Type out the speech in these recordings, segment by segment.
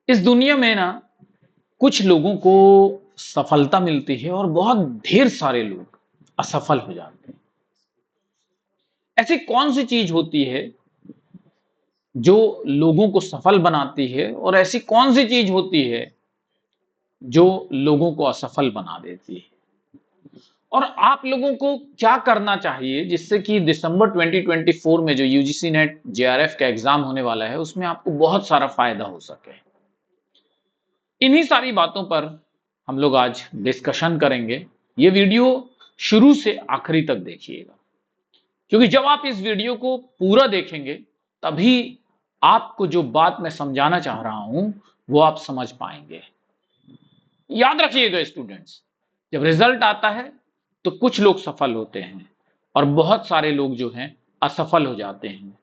इस दुनिया में ना कुछ लोगों को सफलता मिलती है और बहुत ढेर सारे लोग असफल हो जाते हैं। ऐसी कौन सी चीज होती है जो लोगों को सफल बनाती है और ऐसी कौन सी चीज होती है जो लोगों को असफल बना देती है? और आप लोगों को क्या करना चाहिए जिससे कि दिसंबर 2024 में जो यूजीसी नेट जेआरएफ का एग्जाम होने वाला है उसमें आपको बहुत सारा फायदा हो सके। इन्हीं सारी बातों पर हम लोग आज डिस्कशन करेंगे। ये वीडियो शुरू से आखिरी तक देखिएगा, क्योंकि जब आप इस वीडियो को पूरा देखेंगे तभी आपको जो बात मैं समझाना चाह रहा हूं वो आप समझ पाएंगे। याद रखिएगा स्टूडेंट्स, जब रिजल्ट आता है तो कुछ लोग सफल होते हैं और बहुत सारे लोग जो हैं असफल हो जाते हैं।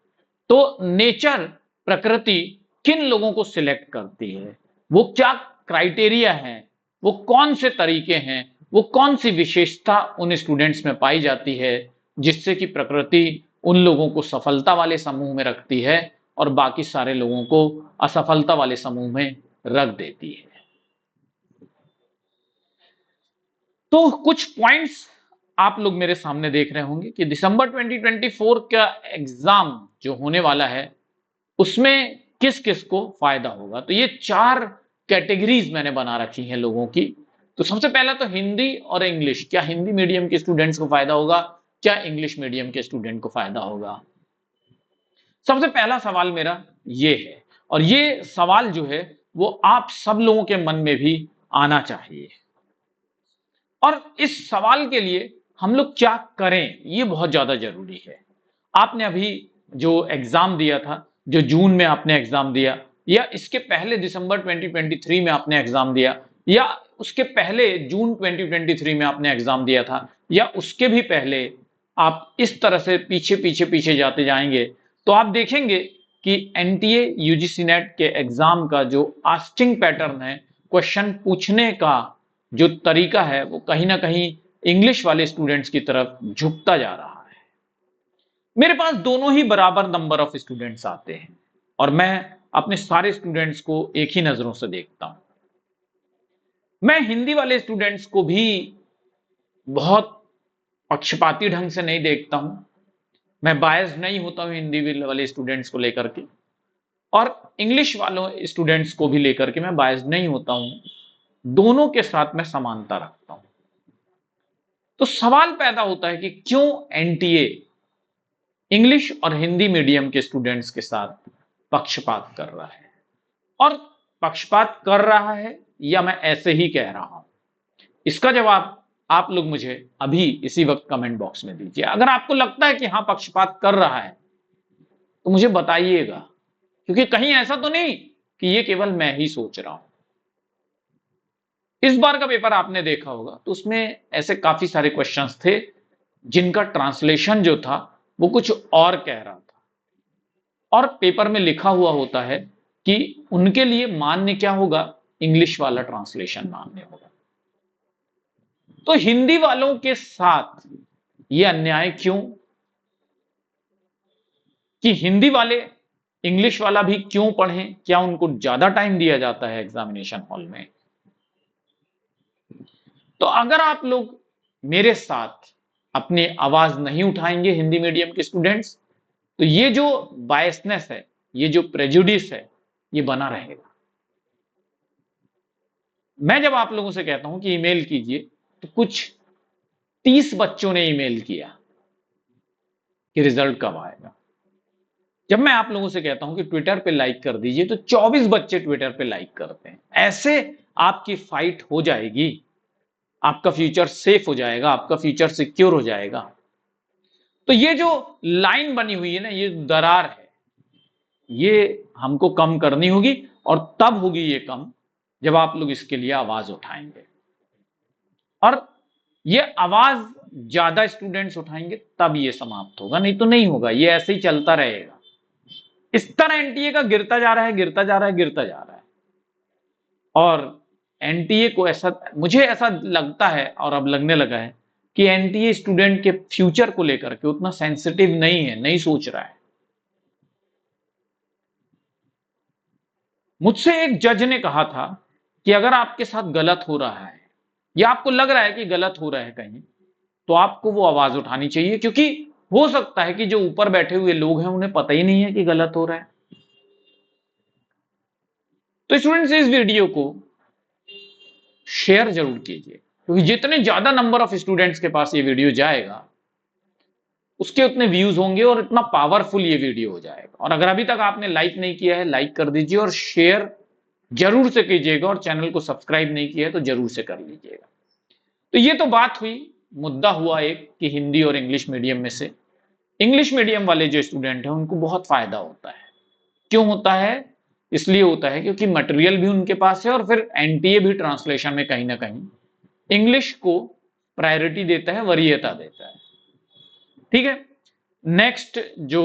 तो नेचर, प्रकृति किन लोगों को सिलेक्ट करती है, वो क्या क्राइटेरिया है, वो कौन से तरीके हैं, वो कौन सी विशेषता उन स्टूडेंट्स में पाई जाती है जिससे कि प्रकृति उन लोगों को सफलता वाले समूह में रखती है और बाकी सारे लोगों को असफलता वाले समूह में रख देती है। तो कुछ पॉइंट्स आप लोग मेरे सामने देख रहे होंगे कि दिसंबर 2024 का एग्जाम जो होने वाला है उसमें किस किस को फायदा होगा। तो ये 4 कैटेगरीज मैंने बना रखी हैं लोगों की। तो सबसे पहला तो हिंदी और इंग्लिश, क्या हिंदी मीडियम के स्टूडेंट्स को फायदा होगा, क्या इंग्लिश मीडियम के स्टूडेंट को फायदा होगा। सबसे पहला सवाल मेरा ये है, और ये सवाल जो है वो आप सब लोगों के मन में भी आना चाहिए। और इस सवाल के लिए हम लोग क्या करें ये बहुत ज्यादा जरूरी है। आपने अभी जो एग्जाम दिया था, जो जून में आपने एग्जाम दिया, या इसके पहले दिसंबर 2023 में आपने एग्जाम दिया, या उसके पहले जून 2023 में आपने एग्जाम दिया था, या उसके भी पहले, आप इस तरह से पीछे पीछे पीछे जाते जाएंगे तो आप देखेंगे कि एनटीए यूजीसी नेट के एग्जाम का जो आस्किंग पैटर्न है, क्वेश्चन पूछने का जो तरीका है, वो कहीं ना कहीं इंग्लिश वाले स्टूडेंट्स की तरफ झुकता जा रहा है। मेरे पास दोनों ही बराबर नंबर ऑफ स्टूडेंट्स आते हैं और मैं अपने सारे स्टूडेंट्स को एक ही नजरों से देखता हूं। मैं हिंदी वाले स्टूडेंट्स को भी बहुत पक्षपाती ढंग से नहीं देखता हूं। मैं बायस्ड नहीं होता हूं हिंदी वाले स्टूडेंट्स को लेकर के, और इंग्लिश वालों स्टूडेंट्स को भी लेकर के मैं बायस्ड नहीं होता हूं। दोनों के साथ मैं समानता रखता हूं। तो सवाल पैदा होता है कि क्यों एनटीए इंग्लिश और हिंदी मीडियम के स्टूडेंट्स के साथ पक्षपात कर रहा है, और पक्षपात कर रहा है या मैं ऐसे ही कह रहा हूं। इसका जवाब आप लोग मुझे अभी इसी वक्त कमेंट बॉक्स में दीजिए। अगर आपको लगता है कि हां पक्षपात कर रहा है तो मुझे बताइएगा, क्योंकि कहीं ऐसा तो नहीं कि ये केवल मैं ही सोच रहा हूं। इस बार का पेपर आपने देखा होगा तो उसमें ऐसे काफी सारे क्वेश्चंस थे जिनका ट्रांसलेशन जो था वो कुछ और कह रहा था, और पेपर में लिखा हुआ होता है कि उनके लिए मान्य क्या होगा, इंग्लिश वाला ट्रांसलेशन मान्य होगा। तो हिंदी वालों के साथ ये अन्याय क्यों, कि हिंदी वाले इंग्लिश वाला भी क्यों पढ़ें? क्या उनको ज्यादा टाइम दिया जाता है एग्जामिनेशन हॉल में? तो अगर आप लोग मेरे साथ अपनी आवाज नहीं उठाएंगे हिंदी मीडियम के स्टूडेंट्स, तो ये जो बायसनेस है, ये जो प्रेजुडिस है, ये बना रहेगा। मैं जब आप लोगों से कहता हूं कि ईमेल कीजिए तो कुछ 30 बच्चों ने ईमेल किया कि रिजल्ट कब आएगा। जब मैं आप लोगों से कहता हूं कि ट्विटर पे लाइक कर दीजिए तो 24 बच्चे ट्विटर पे लाइक करते हैं। ऐसे आपकी फाइट हो जाएगी, आपका फ्यूचर सेफ हो जाएगा, आपका फ्यूचर सिक्योर हो जाएगा। तो ये जो लाइन बनी हुई है ना, ये दरार है, ये हमको कम करनी होगी, और तब होगी ये कम जब आप लोग इसके लिए आवाज उठाएंगे। और ये आवाज ज्यादा स्टूडेंट्स उठाएंगे तब ये समाप्त होगा, नहीं तो नहीं होगा। ये ऐसे ही चलता रहेगा। इस तरह एनटीए का गिरता जा रहा है, गिरता जा रहा है, गिरता जा रहा है। और एनटीए को ऐसा, मुझे ऐसा लगता है और अब लगने लगा है कि एनटीए स्टूडेंट के फ्यूचर को लेकर के उतना सेंसिटिव नहीं है, नहीं सोच रहा है। मुझसे एक जज ने कहा था कि अगर आपके साथ गलत हो रहा है या आपको लग रहा है कि गलत हो रहा है कहीं, तो आपको वो आवाज उठानी चाहिए, क्योंकि हो सकता है कि जो ऊपर बैठे हुए लोग हैं उन्हें पता ही नहीं है कि गलत हो रहा है। तो स्टूडेंट्स, इस वीडियो को शेयर जरूर कीजिए, क्योंकि जितने ज्यादा नंबर ऑफ स्टूडेंट्स के पास ये वीडियो जाएगा उसके उतने व्यूज होंगे और इतना पावरफुल ये वीडियो हो जाएगा। और अगर अभी तक आपने लाइक नहीं किया है, लाइक कर दीजिए और शेयर जरूर से कीजिएगा, और चैनल को सब्सक्राइब नहीं किया है तो जरूर से कर लीजिएगा। तो ये तो बात हुई, मुद्दा हुआ एक कि हिंदी और इंग्लिश मीडियम में से इंग्लिश मीडियम वाले जो स्टूडेंट हैं उनको बहुत फायदा होता है। क्यों होता है? इसलिए होता है क्योंकि मटेरियल भी उनके पास है और फिर एनटीए भी ट्रांसलेशन में कहीं ना कहीं इंग्लिश को प्रायोरिटी देता है, वरीयता देता है। ठीक है, नेक्स्ट जो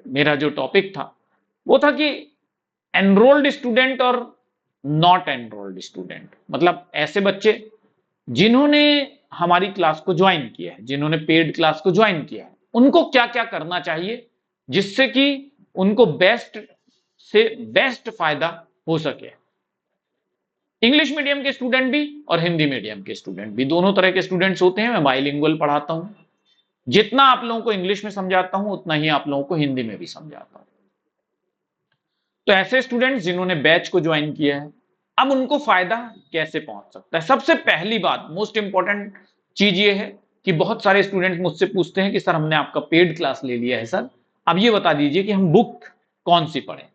मेरा जो टॉपिक था वो था कि एनरोल्ड स्टूडेंट और नॉट एनरोल्ड स्टूडेंट, मतलब ऐसे बच्चे जिन्होंने हमारी क्लास को ज्वाइन किया है, जिन्होंने पेड क्लास को ज्वाइन किया है, उनको क्या क्या करना चाहिए जिससे कि उनको बेस्ट से बेस्ट फायदा हो सके। इंग्लिश मीडियम के स्टूडेंट भी और हिंदी मीडियम के स्टूडेंट भी, दोनों तरह के स्टूडेंट्स होते हैं। मैं बाइलिंगुअल पढ़ाता हूं, जितना आप लोगों को इंग्लिश में समझाता हूं उतना ही आप लोगों को हिंदी में भी समझाता हूं। तो ऐसे स्टूडेंट्स जिन्होंने बैच को ज्वाइन किया है, अब उनको फायदा कैसे पहुंच सकता है? सबसे पहली बात, मोस्ट इंपॉर्टेंट चीज ये है कि बहुत सारे स्टूडेंट मुझसे पूछते हैं कि सर हमने आपका पेड क्लास ले लिया है सर, अब ये बता दीजिए कि हम बुक कौन सी पढ़ें।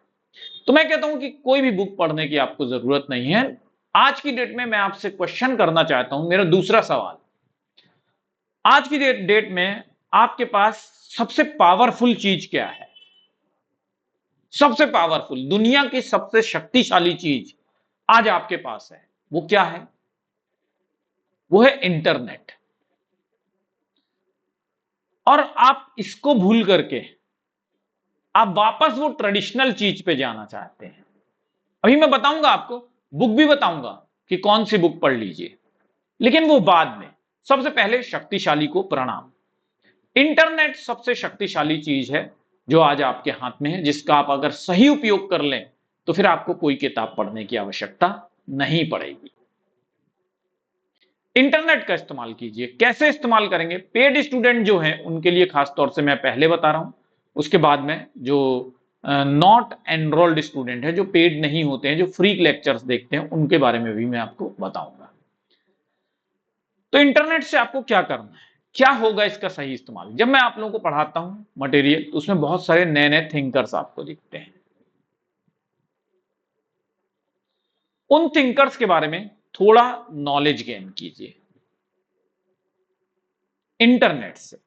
तो मैं कहता हूं कि कोई भी बुक पढ़ने की आपको जरूरत नहीं है। आज की डेट में मैं आपसे क्वेश्चन करना चाहता हूं, मेरा दूसरा सवाल, आज की डेट में आपके पास सबसे पावरफुल चीज क्या है? सबसे पावरफुल, दुनिया की सबसे शक्तिशाली चीज आज आपके पास है, वो क्या है? वो है इंटरनेट। और आप इसको भूल करके आप वापस वो ट्रेडिशनल चीज पे जाना चाहते हैं। अभी मैं बताऊंगा आपको, बुक भी बताऊंगा कि कौन सी बुक पढ़ लीजिए, लेकिन वो बाद में। सबसे पहले शक्तिशाली को प्रणाम। इंटरनेट सबसे शक्तिशाली चीज है जो आज आपके हाथ में है, जिसका आप अगर सही उपयोग कर लें तो फिर आपको कोई किताब पढ़ने की आवश्यकता नहीं पड़ेगी। इंटरनेट का इस्तेमाल कीजिए। कैसे इस्तेमाल करेंगे? पेड स्टूडेंट जो हैं उनके लिए खास तौर से मैं पहले बता रहा हूं, उसके बाद में जो नॉट एनरोल्ड स्टूडेंट है, जो पेड नहीं होते हैं, जो फ्री लेक्चर्स देखते हैं, उनके बारे में भी मैं आपको बताऊंगा। तो इंटरनेट से आपको क्या करना है, क्या होगा इसका सही इस्तेमाल? जब मैं आप लोगों को पढ़ाता हूं मटेरियल, तो उसमें बहुत सारे नए नए थिंकर्स आपको दिखते हैं। उन थिंकर्स के बारे में थोड़ा नॉलेज गेन कीजिए इंटरनेट से।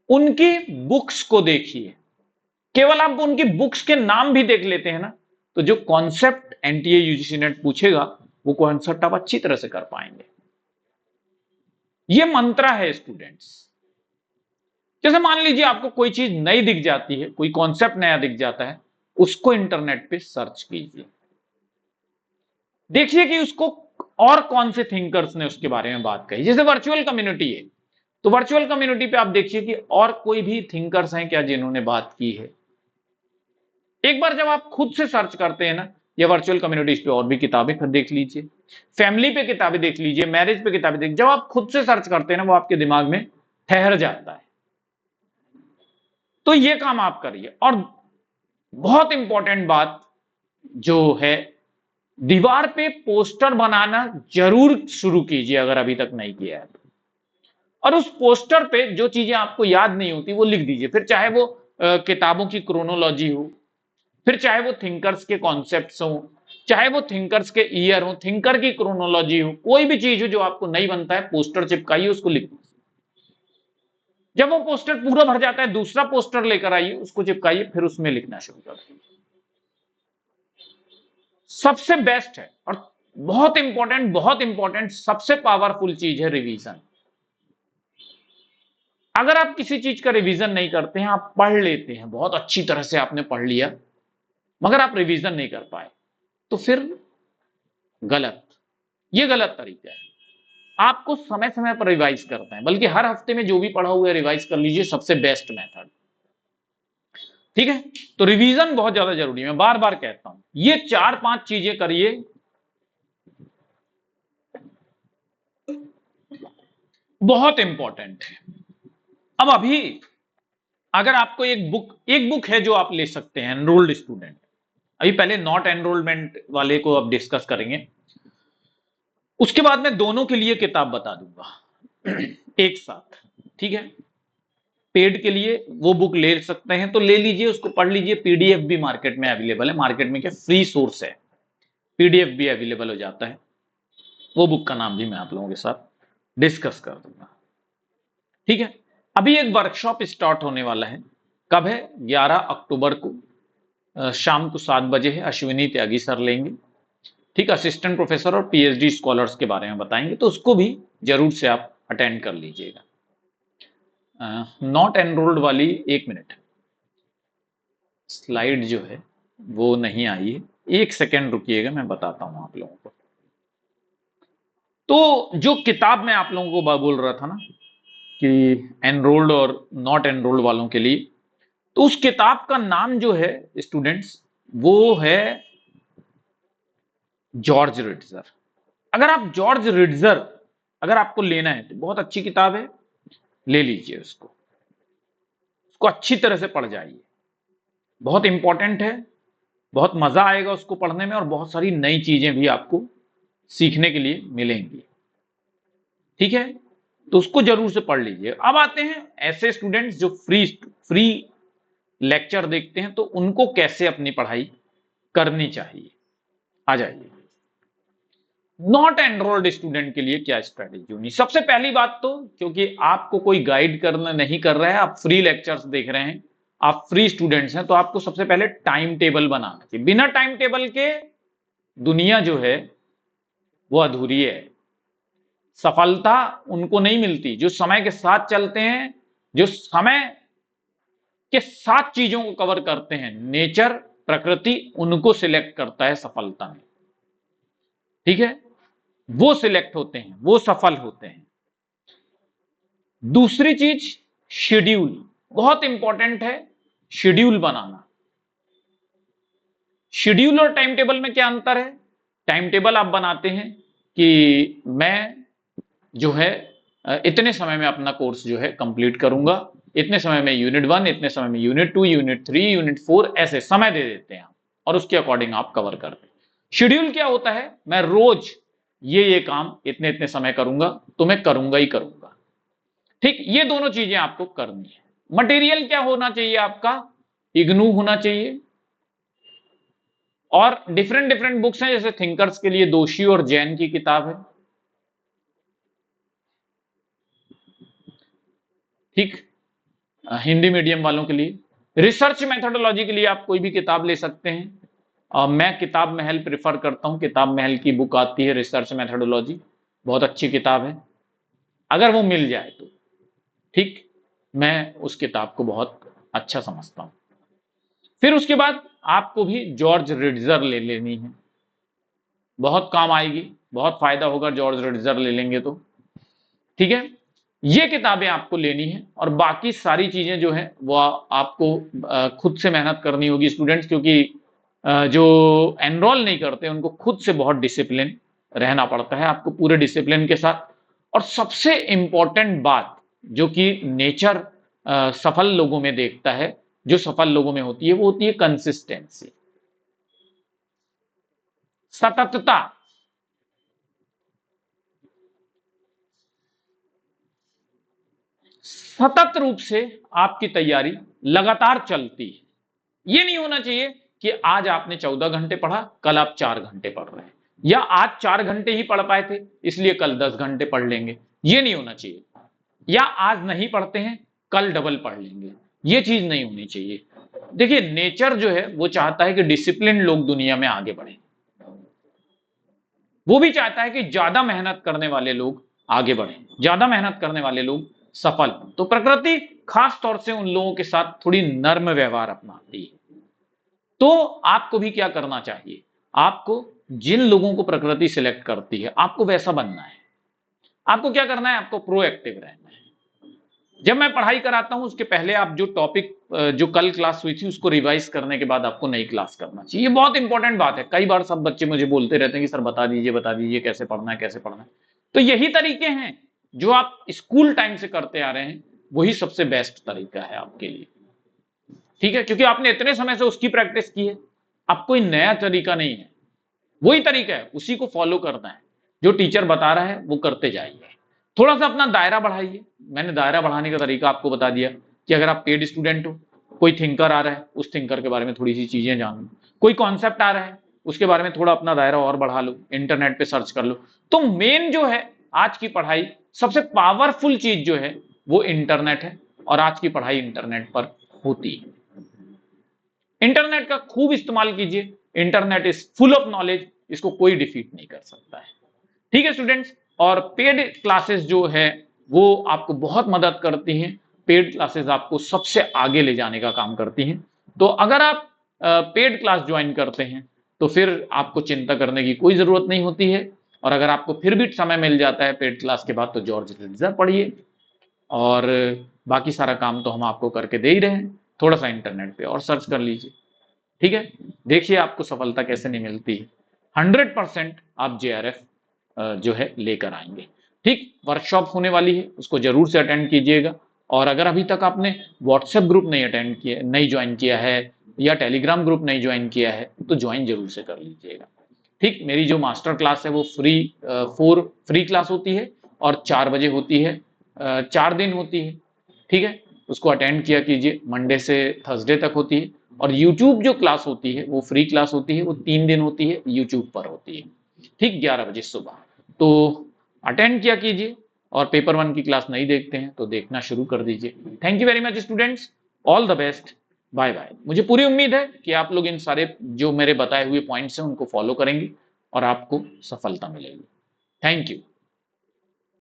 उनकी बुक्स को देखिए। केवल आप उनकी बुक्स के नाम भी देख लेते हैं ना, तो जो कॉन्सेप्ट एनटीए यूजीसी नेट पूछेगा वो कॉन्सेप्ट आप अच्छी तरह से कर पाएंगे। ये मंत्रा है स्टूडेंट्स। जैसे मान लीजिए आपको कोई चीज नई दिख जाती है, कोई कॉन्सेप्ट नया दिख जाता है, उसको इंटरनेट पे सर्च कीजिए, देखिए कि उसको और कौन से थिंकर्स ने उसके बारे में बात कही। जैसे वर्चुअल कम्युनिटी है, तो वर्चुअल कम्युनिटी पे आप देखिए कि और कोई भी थिंकर्स हैं क्या जिन्होंने बात की है। एक बार जब आप खुद से सर्च करते हैं ना, या वर्चुअल कम्युनिटीज पे और भी किताबें देख लीजिए, फैमिली पे किताबें देख लीजिए, मैरिज पे किताबें देख, जब आप खुद से सर्च करते हैं ना, वो आपके दिमाग में ठहर जाता है। तो ये काम आप करिए। और बहुत इंपॉर्टेंट बात जो है, दीवार पे पोस्टर बनाना जरूर शुरू कीजिए अगर अभी तक नहीं किया है। और उस पोस्टर पे जो चीजें आपको याद नहीं होती वो लिख दीजिए, फिर चाहे वो किताबों की क्रोनोलॉजी हो, फिर चाहे वो थिंकर्स के कॉन्सेप्ट्स हो, चाहे वो थिंकर्स के ईयर हो, थिंकर की क्रोनोलॉजी हो, कोई भी चीज हो जो आपको नहीं बनता है, पोस्टर चिपकाइए, उसको लिख दीजिए। जब वो पोस्टर पूरा भर जाता है, दूसरा पोस्टर लेकर आइए, उसको चिपकाइए, फिर उसमें लिखना शुरू कर दीजिए। सबसे बेस्ट है और बहुत इंपॉर्टेंट सबसे पावरफुल चीज है रिवीजन। अगर आप किसी चीज का रिवीजन नहीं करते हैं, आप पढ़ लेते हैं, बहुत अच्छी तरह से आपने पढ़ लिया, मगर आप रिवीजन नहीं कर पाए, तो फिर गलत, ये गलत तरीका है। आपको समय समय पर रिवाइज करना है, बल्कि हर हफ्ते में जो भी पढ़ा हुआ है रिवाइज कर लीजिए, सबसे बेस्ट मेथड। ठीक है, तो रिवीजन बहुत ज्यादा जरूरी है, मैं बार बार कहता हूं, ये 4-5 चीजें करिए, बहुत इंपॉर्टेंट है। अब अभी अगर आपको एक बुक है जो आप ले सकते हैं एनरोल्ड स्टूडेंट, अभी पहले नॉट एनरोलमेंट वाले को अब डिस्कस करेंगे, उसके बाद मैं दोनों के लिए किताब बता दूंगा एक साथ, ठीक है। पेड के लिए वो बुक ले सकते हैं तो ले लीजिए, उसको पढ़ लीजिए, पीडीएफ भी मार्केट में अवेलेबल है, मार्केट में क्या फ्री सोर्स है, पीडीएफ भी अवेलेबल हो जाता है, वो बुक का नाम भी मैं आप लोगों के साथ डिस्कस कर दूंगा, ठीक है। अभी एक वर्कशॉप स्टार्ट होने वाला है, कब है, 11 अक्टूबर को, शाम को 7 बजे है, अश्विनी त्यागी सर लेंगे, ठीक, असिस्टेंट प्रोफेसर और पीएचडी स्कॉलर्स के बारे में बताएंगे, तो उसको भी जरूर से आप अटेंड कर लीजिएगा। नॉट एनरोल्ड वाली, 1 मिनट, स्लाइड जो है वो नहीं आई है, 1 सेकेंड रुकिएगा, मैं बताता हूं आप लोगों को। तो जो किताब मैं आप लोगों को बोल रहा था ना कि एनरोल्ड और नॉट एनरोल्ड वालों के लिए, तो उस किताब का नाम जो है स्टूडेंट्स, वो है जॉर्ज रिट्जर। अगर आप जॉर्ज रिट्जर अगर आपको लेना है तो बहुत अच्छी किताब है, ले लीजिए उसको अच्छी तरह से पढ़ जाइए, बहुत इंपॉर्टेंट है, बहुत मजा आएगा उसको पढ़ने में, और बहुत सारी नई चीजें भी आपको सीखने के लिए मिलेंगी, ठीक है, तो उसको जरूर से पढ़ लीजिए। अब आते हैं ऐसे स्टूडेंट्स जो फ्री लेक्चर देखते हैं, तो उनको कैसे अपनी पढ़ाई करनी चाहिए, आ जाइए। नॉट एनरोल्ड स्टूडेंट के लिए क्या स्ट्रेटेजी होनी, सबसे पहली बात तो, क्योंकि आपको कोई गाइड करना नहीं कर रहा है, आप फ्री लेक्चर्स देख रहे हैं, आप फ्री स्टूडेंट्स हैं, तो आपको सबसे पहले टाइम टेबल बनाना चाहिए। बिना टाइम टेबल के दुनिया जो है वो अधूरी है, सफलता उनको नहीं मिलती जो समय के साथ चलते हैं, जो समय के साथ चीजों को कवर करते हैं, नेचर, प्रकृति उनको सिलेक्ट करता है सफलता में, ठीक है, वो सिलेक्ट होते हैं, वो सफल होते हैं। दूसरी चीज शेड्यूल, बहुत इंपॉर्टेंट है, शेड्यूल बनाना। शेड्यूल और टाइम टेबल में क्या अंतर है, टाइम टेबल आप बनाते हैं कि मैं जो है इतने समय में अपना कोर्स जो है कंप्लीट करूंगा, इतने समय में यूनिट 1, इतने समय में यूनिट 2, यूनिट 3, यूनिट 4, ऐसे समय दे देते हैं और उसके अकॉर्डिंग आप कवर करते हैं। शेड्यूल क्या होता है, मैं रोज ये काम इतने इतने समय करूंगा, तो मैं करूंगा ही करूंगा, ठीक, ये दोनों चीजें आपको करनी है। मटेरियल क्या होना चाहिए आपका, इग्नू होना चाहिए, और डिफरेंट डिफरेंट बुक्स हैं, जैसे थिंकर्स के लिए दोषी और जैन की किताब है, ठीक, हिंदी मीडियम वालों के लिए। रिसर्च मेथोडोलॉजी के लिए आप कोई भी किताब ले सकते हैं, मैं किताब महल प्रिफर करता हूं, किताब महल की बुक आती है रिसर्च मेथोडोलॉजी, बहुत अच्छी किताब है, अगर वो मिल जाए तो, ठीक, मैं उस किताब को बहुत अच्छा समझता हूं। फिर उसके बाद आपको भी जॉर्ज रिट्जर ले लेनी है, बहुत काम आएगी, बहुत फायदा होगा जॉर्ज रिट्जर ले लेंगे तो, ठीक है, ये किताबें आपको लेनी है, और बाकी सारी चीजें जो है वो आपको खुद से मेहनत करनी होगी स्टूडेंट्स, क्योंकि जो एनरोल नहीं करते उनको खुद से बहुत डिसिप्लिन रहना पड़ता है, आपको पूरे डिसिप्लिन के साथ। और सबसे इंपॉर्टेंट बात जो कि नेचर सफल लोगों में देखता है, जो सफल लोगों में होती है, वो होती है कंसिस्टेंसी, सततता। सतत रूप से आपकी तैयारी लगातार चलती है, ये नहीं होना चाहिए कि आज आपने 14 घंटे पढ़ा, कल आप 4 घंटे पढ़ रहे हैं, या आज 4 घंटे ही पढ़ पाए थे इसलिए कल 10 घंटे पढ़ लेंगे, ये नहीं होना चाहिए, या आज नहीं पढ़ते हैं कल डबल पढ़ लेंगे, ये चीज नहीं होनी चाहिए। देखिए नेचर जो है वो चाहता है कि डिसिप्लिन लोग दुनिया में आगे बढ़े, वो भी चाहता है कि ज्यादा मेहनत करने वाले लोग आगे बढ़े, ज्यादा मेहनत करने वाले लोग सफल। तो प्रकृति खास तौर से उन लोगों के साथ थोड़ी नर्म व्यवहार अपनाती है, तो आपको भी क्या करना चाहिए, आपको जिन लोगों को प्रकृति सिलेक्ट करती है आपको वैसा बनना है, आपको क्या करना है, आपको प्रोएक्टिव रहना है। जब मैं पढ़ाई कराता हूं उसके पहले आप जो टॉपिक जो कल क्लास हुई थी उसको रिवाइज करने के बाद आपको नई क्लास करना चाहिए। ये बहुत इंपॉर्टेंट बात है। कई बार सब बच्चे मुझे बोलते रहते हैं कि सर बता दीजिए कैसे पढ़ना है, कैसे पढ़ना है। तो यही तरीके हैं जो आप स्कूल टाइम से करते आ रहे हैं, वही सबसे बेस्ट तरीका है आपके लिए। ठीक है, क्योंकि आपने इतने समय से उसकी प्रैक्टिस की है, अब कोई नया तरीका नहीं है, वही तरीका है, उसी को फॉलो करना है। जो टीचर बता रहा है वो करते जाइए। थोड़ा सा अपना दायरा बढ़ाइए। मैंने दायरा बढ़ाने का तरीका आपको बता दिया कि अगर आप पेड स्टूडेंट हो, कोई थिंकर आ रहा है, उस थिंकर के बारे में थोड़ी सी चीजें जान लो। कोई कॉन्सेप्ट आ रहा है, उसके बारे में थोड़ा अपना दायरा और बढ़ा लो, इंटरनेट पे सर्च कर लो। तो मेन जो है आज की पढ़ाई, सबसे पावरफुल चीज जो है वो इंटरनेट है, और आज की पढ़ाई इंटरनेट पर होती है। इंटरनेट का खूब इस्तेमाल कीजिए। Internet is full of knowledge, इसको कोई डिफीट नहीं कर सकता है। ठीक है स्टूडेंट्स, और पेड क्लासेस जो है वो आपको बहुत मदद करती हैं। पेड क्लासेस आपको सबसे आगे ले जाने का काम करती हैं। तो अगर आप पेड क्लास ज्वाइन करते हैं तो फिर आपको चिंता करने की कोई जरूरत नहीं होती है। और अगर आपको फिर भी समय मिल जाता है पेड क्लास के बाद, तो जॉर्ज लिट्जर पढ़िए, और बाकी सारा काम तो हम आपको करके दे ही रहे हैं। थोड़ा सा इंटरनेट पे और सर्च कर लीजिए। ठीक है, देखिए आपको सफलता कैसे नहीं मिलती है। 100% आप JRF जो है लेकर आएंगे। ठीक, वर्कशॉप होने वाली है, उसको जरूर से अटेंड कीजिएगा। और अगर अभी तक आपने व्हाट्सएप ग्रुप नहीं अटेंड किया, नहीं ज्वाइन किया है, या टेलीग्राम ग्रुप नहीं ज्वाइन किया है, तो ज्वाइन जरूर से कर लीजिएगा। ठीक, मेरी जो मास्टर क्लास है वो फ्री क्लास होती है, और 4 बजे होती है, 4 दिन होती है। ठीक है, उसको अटेंड किया कीजिए। मंडे से थर्सडे तक होती है। और यूट्यूब जो क्लास होती है वो फ्री क्लास होती है, वो 3 दिन होती है, यूट्यूब पर होती है। ठीक, 11 बजे सुबह। तो अटेंड किया कीजिए। और पेपर 1 की क्लास नहीं देखते हैं तो देखना शुरू कर दीजिए। Thank you very much students, all the best, bye bye. मुझे पूरी उम्मीद है कि आप लोग इन सारे जो मेरे बताए हुए पॉइंट्स हैं उनको फॉलो करेंगे और आपको सफलता मिलेगी। Thank you.